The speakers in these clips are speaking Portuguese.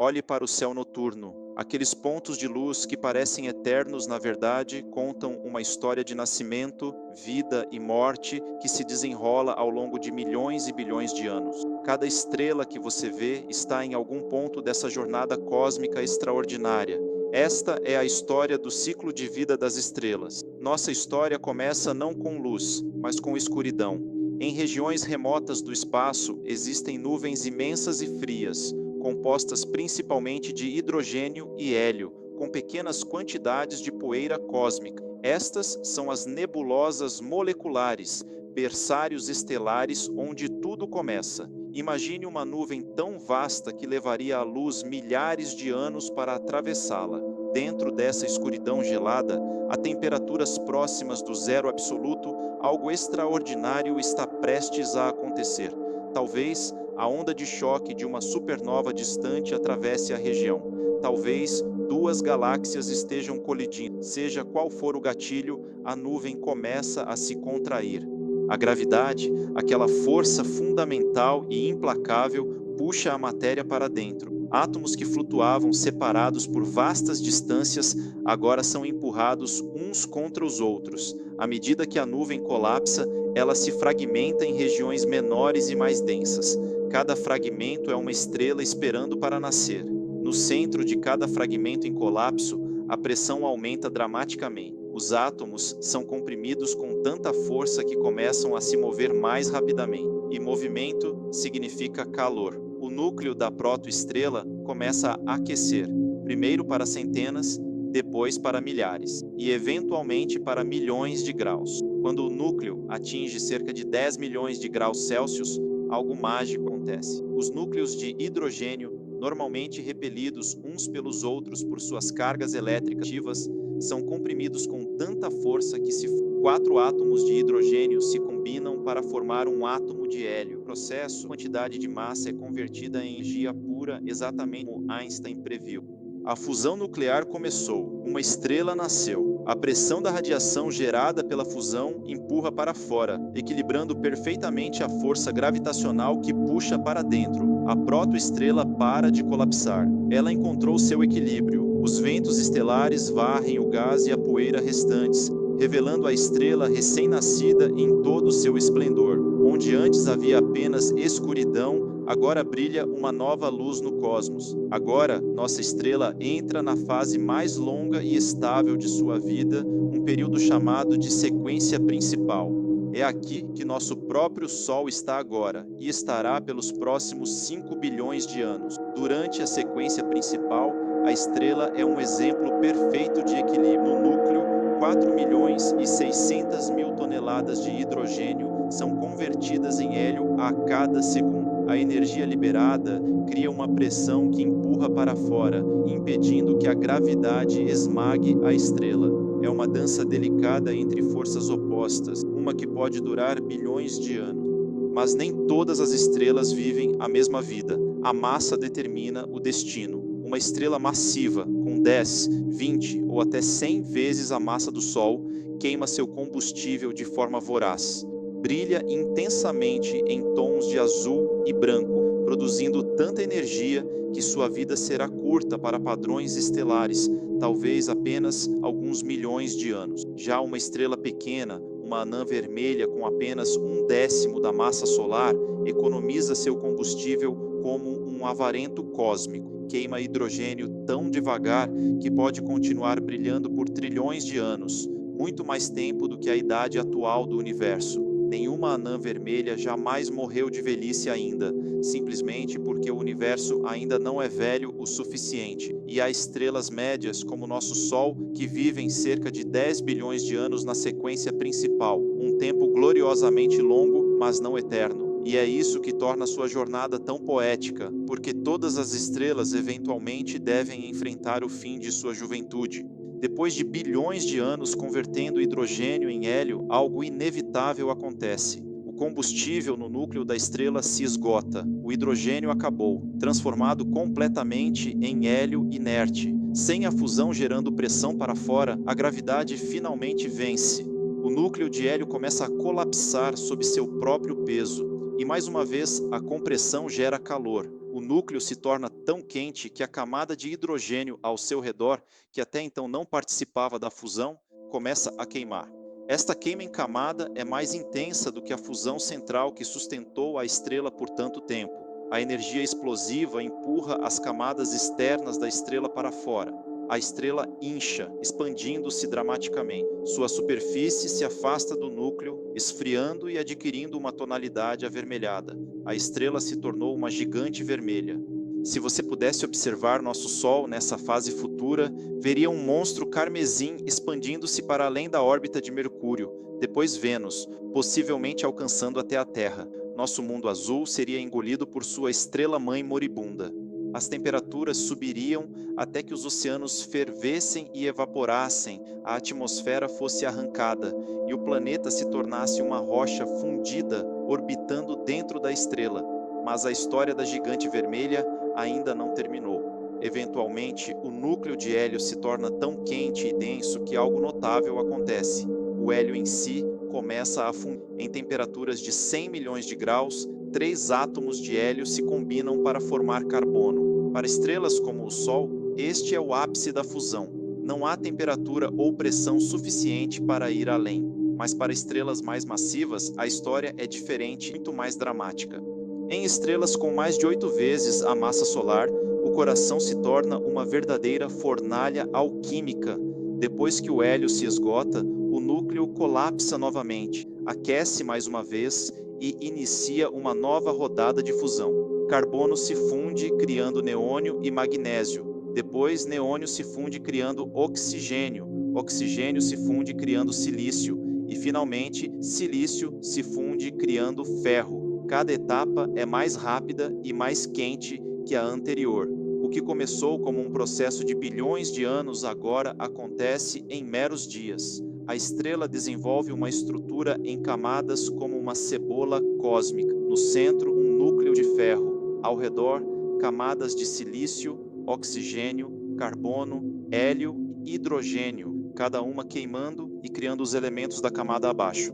Olhe para o céu noturno. Aqueles pontos de luz que parecem eternos, na verdade, contam uma história de nascimento, vida e morte que se desenrola ao longo de milhões e bilhões de anos. Cada estrela que você vê está em algum ponto dessa jornada cósmica extraordinária. Esta é a história do ciclo de vida das estrelas. Nossa história começa não com luz, mas com escuridão. Em regiões remotas do espaço existem nuvens imensas e frias, compostas principalmente de hidrogênio e hélio, com pequenas quantidades de poeira cósmica. Estas são as nebulosas moleculares, berçários estelares onde tudo começa. Imagine uma nuvem tão vasta que levaria à luz milhares de anos para atravessá-la. Dentro dessa escuridão gelada, a temperaturas próximas do zero absoluto, algo extraordinário está prestes a acontecer. Talvez a onda de choque de uma supernova distante atravesse a região. Talvez duas galáxias estejam colidindo. Seja qual for o gatilho, a nuvem começa a se contrair. A gravidade, aquela força fundamental e implacável, puxa a matéria para dentro. Átomos que flutuavam separados por vastas distâncias agora são empurrados uns contra os outros. À medida que a nuvem colapsa, ela se fragmenta em regiões menores e mais densas. Cada fragmento é uma estrela esperando para nascer. No centro de cada fragmento em colapso, a pressão aumenta dramaticamente. Os átomos são comprimidos com tanta força que começam a se mover mais rapidamente. E movimento significa calor. O núcleo da protoestrela começa a aquecer, primeiro para centenas, depois para milhares, e eventualmente para milhões de graus. Quando o núcleo atinge cerca de 10 milhões de graus Celsius, algo mágico acontece. Os núcleos de hidrogênio, normalmente repelidos uns pelos outros por suas cargas elétricas ativas, são comprimidos com tanta força que se 4 átomos de hidrogênio se combinam para formar um átomo de hélio. No processo, a quantidade de massa é convertida em energia pura, exatamente como Einstein previu. A fusão nuclear começou, uma estrela nasceu. A pressão da radiação gerada pela fusão empurra para fora, equilibrando perfeitamente a força gravitacional que puxa para dentro. A protoestrela para de colapsar. Ela encontrou seu equilíbrio. Os ventos estelares varrem o gás e a poeira restantes, revelando a estrela recém-nascida em todo o seu esplendor. Onde antes havia apenas escuridão, agora brilha uma nova luz no cosmos. Agora, nossa estrela entra na fase mais longa e estável de sua vida, um período chamado de sequência principal. É aqui que nosso próprio Sol está agora, e estará pelos próximos 5 bilhões de anos. Durante a sequência principal, a estrela é um exemplo perfeito de equilíbrio. No núcleo, 4 milhões e 600 mil toneladas de hidrogênio são convertidas em hélio a cada segundo. A energia liberada cria uma pressão que empurra para fora, impedindo que a gravidade esmague a estrela. É uma dança delicada entre forças opostas, uma que pode durar bilhões de anos. Mas nem todas as estrelas vivem a mesma vida. A massa determina o destino. Uma estrela massiva, com 10, 20 ou até 100 vezes a massa do Sol, queima seu combustível de forma voraz. Brilha intensamente em tons de azul e branco, produzindo tanta energia que sua vida será curta para padrões estelares, talvez apenas alguns milhões de anos. Já uma estrela pequena, uma anã vermelha com apenas 1/10 da massa solar, economiza seu combustível como um avarento cósmico. Queima hidrogênio tão devagar que pode continuar brilhando por trilhões de anos, muito mais tempo do que a idade atual do universo. Nenhuma anã vermelha jamais morreu de velhice ainda, simplesmente porque o universo ainda não é velho o suficiente. E há estrelas médias, como nosso Sol, que vivem cerca de 10 bilhões de anos na sequência principal, um tempo gloriosamente longo, mas não eterno. E é isso que torna sua jornada tão poética, porque todas as estrelas eventualmente devem enfrentar o fim de sua juventude. Depois de bilhões de anos convertendo hidrogênio em hélio, algo inevitável acontece. O combustível no núcleo da estrela se esgota. O hidrogênio acabou, transformado completamente em hélio inerte. Sem a fusão gerando pressão para fora, a gravidade finalmente vence. O núcleo de hélio começa a colapsar sob seu próprio peso. E mais uma vez, a compressão gera calor. O núcleo se torna tão quente que a camada de hidrogênio ao seu redor, que até então não participava da fusão, começa a queimar. Esta queima em camada é mais intensa do que a fusão central que sustentou a estrela por tanto tempo. A energia explosiva empurra as camadas externas da estrela para fora. A estrela incha, expandindo-se dramaticamente. Sua superfície se afasta do núcleo, esfriando e adquirindo uma tonalidade avermelhada. A estrela se tornou uma gigante vermelha. Se você pudesse observar nosso Sol nessa fase futura, veria um monstro carmesim expandindo-se para além da órbita de Mercúrio, depois Vênus, possivelmente alcançando até a Terra. Nosso mundo azul seria engolido por sua estrela-mãe moribunda. As temperaturas subiriam até que os oceanos fervessem e evaporassem, a atmosfera fosse arrancada e o planeta se tornasse uma rocha fundida orbitando dentro da estrela. Mas a história da gigante vermelha ainda não terminou. Eventualmente, o núcleo de hélio se torna tão quente e denso que algo notável acontece. O hélio em si começa a fundir. Em temperaturas de 100 milhões de graus, 3 átomos de hélio se combinam para formar carbono. Para estrelas como o Sol, este é o ápice da fusão. Não há temperatura ou pressão suficiente para ir além. Mas para estrelas mais massivas, a história é diferente, muito mais dramática. Em estrelas com mais de 8 vezes a massa solar, o coração se torna uma verdadeira fornalha alquímica. Depois que o hélio se esgota, o núcleo colapsa novamente, aquece mais uma vez e inicia uma nova rodada de fusão. Carbono se funde, criando neônio e magnésio. Depois, neônio se funde, criando oxigênio. Oxigênio se funde, criando silício. E, finalmente, silício se funde, criando ferro. Cada etapa é mais rápida e mais quente que a anterior. O que começou como um processo de bilhões de anos agora acontece em meros dias. A estrela desenvolve uma estrutura em camadas como uma cebola cósmica. No centro, um núcleo de ferro. Ao redor, camadas de silício, oxigênio, carbono, hélio e hidrogênio, cada uma queimando e criando os elementos da camada abaixo.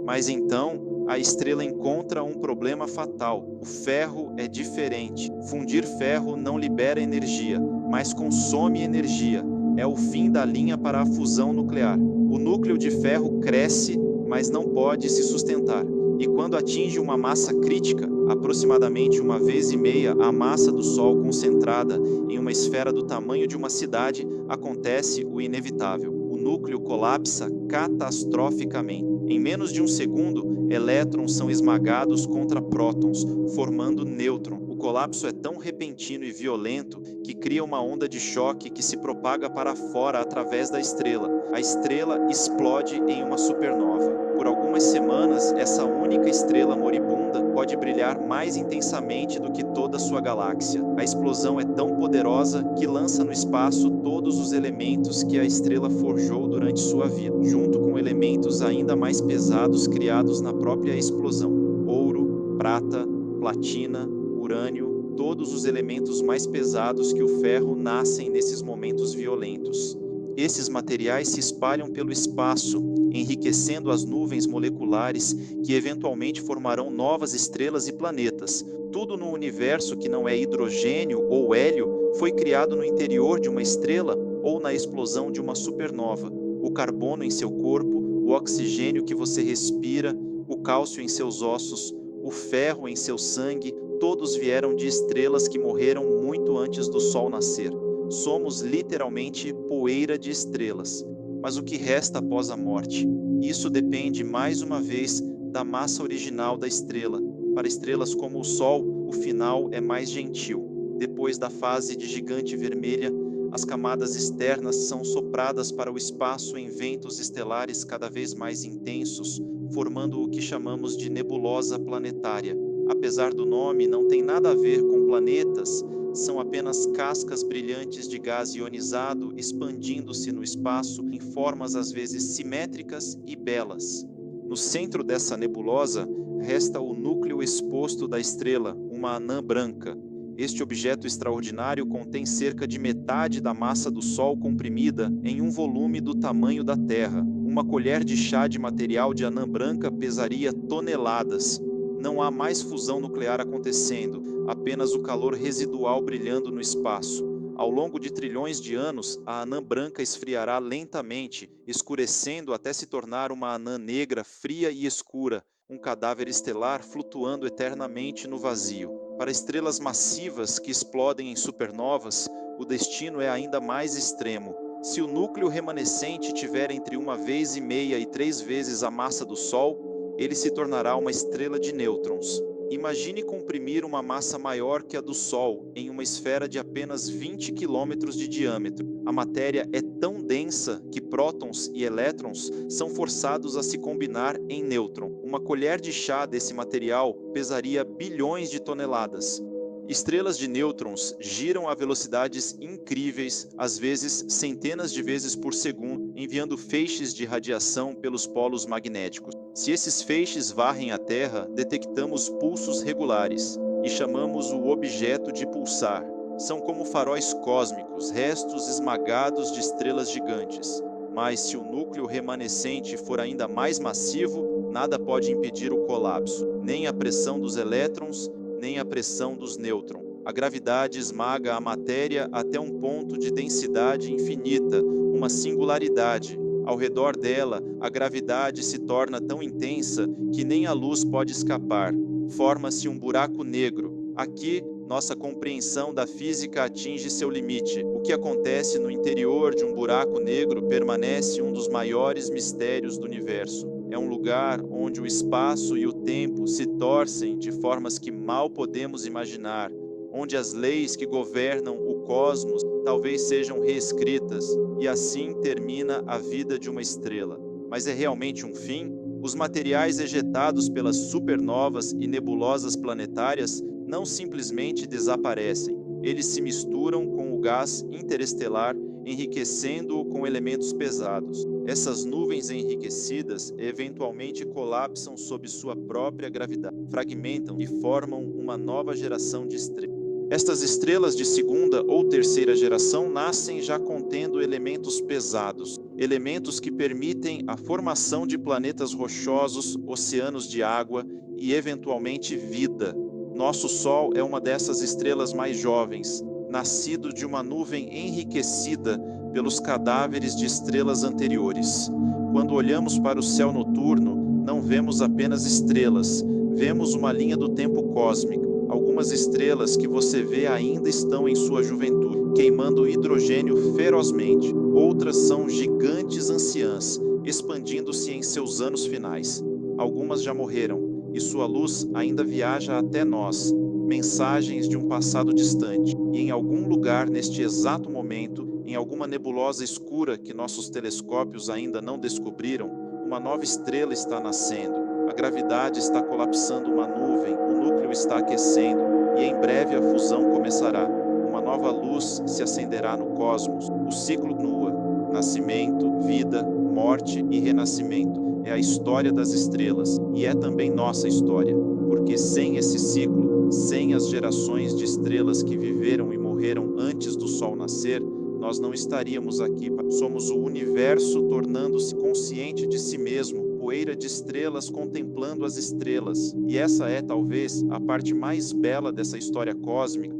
Mas então, a estrela encontra um problema fatal. O ferro é diferente. Fundir ferro não libera energia, mas consome energia. É o fim da linha para a fusão nuclear. O núcleo de ferro cresce, mas não pode se sustentar. E quando atinge uma massa crítica, aproximadamente 1,5 vezes a massa do Sol concentrada em uma esfera do tamanho de uma cidade, acontece o inevitável. O núcleo colapsa catastroficamente. Em menos de um segundo, elétrons são esmagados contra prótons, formando nêutron. O colapso é tão repentino e violento que cria uma onda de choque que se propaga para fora através da estrela. A estrela explode em uma supernova. Por algumas semanas, essa única estrela moribunda pode brilhar mais intensamente do que toda sua galáxia. A explosão é tão poderosa que lança no espaço todos os elementos que a estrela forjou durante sua vida, junto com elementos ainda mais pesados criados na própria explosão: ouro, prata, platina, urânio. Todos os elementos mais pesados que o ferro nascem nesses momentos violentos. Esses materiais se espalham pelo espaço, enriquecendo as nuvens moleculares que eventualmente formarão novas estrelas e planetas. Tudo no universo que não é hidrogênio ou hélio foi criado no interior de uma estrela ou na explosão de uma supernova. O carbono em seu corpo, o oxigênio que você respira, o cálcio em seus ossos, o ferro em seu sangue, todos vieram de estrelas que morreram muito antes do Sol nascer. Somos literalmente poeira de estrelas. Mas o que resta após a morte? Isso depende mais uma vez da massa original da estrela. Para estrelas como o Sol, o final é mais gentil. Depois da fase de gigante vermelha, as camadas externas são sopradas para o espaço em ventos estelares cada vez mais intensos, formando o que chamamos de nebulosa planetária. Apesar do nome, não tem nada a ver com planetas, são apenas cascas brilhantes de gás ionizado expandindo-se no espaço em formas às vezes simétricas e belas. No centro dessa nebulosa resta o núcleo exposto da estrela, uma anã branca. Este objeto extraordinário contém cerca de metade da massa do Sol comprimida em um volume do tamanho da Terra. Uma colher de chá de material de anã branca pesaria toneladas. Não há mais fusão nuclear acontecendo, apenas o calor residual brilhando no espaço. Ao longo de trilhões de anos, a anã branca esfriará lentamente, escurecendo até se tornar uma anã negra fria e escura, um cadáver estelar flutuando eternamente no vazio. Para estrelas massivas que explodem em supernovas, o destino é ainda mais extremo. Se o núcleo remanescente tiver entre 1,5 vezes e 3 vezes a massa do Sol, ele se tornará uma estrela de nêutrons. Imagine comprimir uma massa maior que a do Sol em uma esfera de apenas 20 quilômetros de diâmetro. A matéria é tão densa que prótons e elétrons são forçados a se combinar em nêutron. Uma colher de chá desse material pesaria bilhões de toneladas. Estrelas de nêutrons giram a velocidades incríveis, às vezes centenas de vezes por segundo, enviando feixes de radiação pelos polos magnéticos. Se esses feixes varrem a Terra, detectamos pulsos regulares e chamamos o objeto de pulsar. São como faróis cósmicos, restos esmagados de estrelas gigantes. Mas se o núcleo remanescente for ainda mais massivo, nada pode impedir o colapso, nem a pressão dos elétrons, nem a pressão dos nêutrons. A gravidade esmaga a matéria até um ponto de densidade infinita, uma singularidade. Ao redor dela, a gravidade se torna tão intensa que nem a luz pode escapar. Forma-se um buraco negro. Aqui, nossa compreensão da física atinge seu limite. O que acontece no interior de um buraco negro permanece um dos maiores mistérios do universo. É um lugar onde o espaço e o tempo se torcem de formas que mal podemos imaginar, onde as leis que governam o cosmos talvez sejam reescritas, e assim termina a vida de uma estrela. Mas é realmente um fim? Os materiais ejetados pelas supernovas e nebulosas planetárias não simplesmente desaparecem, eles se misturam com o gás interestelar, enriquecendo-o com elementos pesados. Essas nuvens enriquecidas eventualmente colapsam sob sua própria gravidade, fragmentam e formam uma nova geração de estrelas. Estas estrelas de segunda ou terceira geração nascem já contendo elementos pesados, elementos que permitem a formação de planetas rochosos, oceanos de água e, eventualmente, vida. Nosso Sol é uma dessas estrelas mais jovens, nascido de uma nuvem enriquecida pelos cadáveres de estrelas anteriores. Quando olhamos para o céu noturno, não vemos apenas estrelas, vemos uma linha do tempo cósmica. Algumas estrelas que você vê ainda estão em sua juventude, queimando hidrogênio ferozmente. Outras são gigantes anciãs, expandindo-se em seus anos finais. Algumas já morreram, e sua luz ainda viaja até nós, mensagens de um passado distante. E em algum lugar neste exato momento, em alguma nebulosa escura que nossos telescópios ainda não descobriram, uma nova estrela está nascendo. A gravidade está colapsando uma nuvem, o núcleo está aquecendo, e em breve a fusão começará. Uma nova luz se acenderá no cosmos. O ciclo continua. Nascimento, vida, morte e renascimento. É a história das estrelas, e é também nossa história, porque sem esse ciclo, sem as gerações de estrelas que viveram e morreram antes do Sol nascer, nós não estaríamos aqui. Somos o universo tornando-se consciente de si mesmo, poeira de estrelas contemplando as estrelas. E essa é, talvez, a parte mais bela dessa história cósmica,